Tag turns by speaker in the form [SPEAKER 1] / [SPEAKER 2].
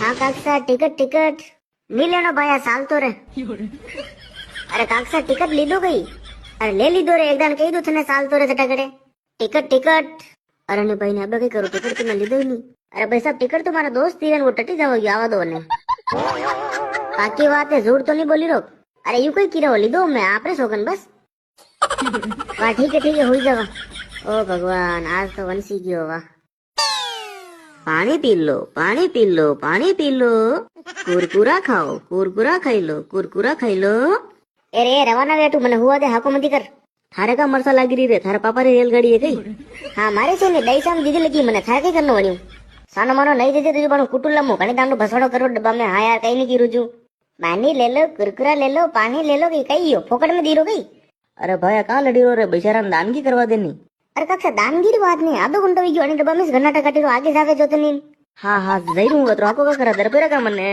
[SPEAKER 1] हाँ काकसा ticket ticket नहीं लेना भाई साल तो रे अरे काकसा टिकट लीधो गई अरे ले लीधो रे एकदान कही दो थने साल तो रे झटाकड़े टिकट टिकट अरे नहीं भाई ने अब कई करो टिकट तो मैं लीधो ही नहीं अरे भाई साहब टिकट तो मारा दोस्त थी वो टटी जाओगी आवा दो ने बाकी बात है झूठ तो नहीं बोली रो अरे यू कई कीरा लीधो मैं आपरे सोगन बस वाह ठीक है हुई जावा ओ भगवान आज तो वंशी गयो वाह पानी पी लो पानी पी लो पानी पी लो कुरकुरा खाओ कुरकुरा खाई लो कुरकुरा खाई लो अरे रवाना रे तू मने हुआ दे हाको मती कर थारे का मरसा लागी रही रे थारे पापा री रेलगाड़ी है कई हाँ मारे से ने दैसाम दीदी लगी मने थारे कई करनो वणियो सानो मानो नहीं देजे तुझे पण कुटुलमो घणी दामनो भसड़ो करो डब्बा में हाँ यार कई नहीं कीरू जू पानी ले लो कुरकुरा ले लो पानी ले लो कि कई हो फोकट में दी रो गई अरे भाई कहाँ लड़ी रो रे बेचारा दानगी करवा देनी अरे कक्षा दानगिरी बात नहीं आधो घंटो भी गयो डब्बा में घनाटा काटी आगे जावे जो तो नहीं हाँ हाँ जरूर तो आपको का करा दर पेरा का मने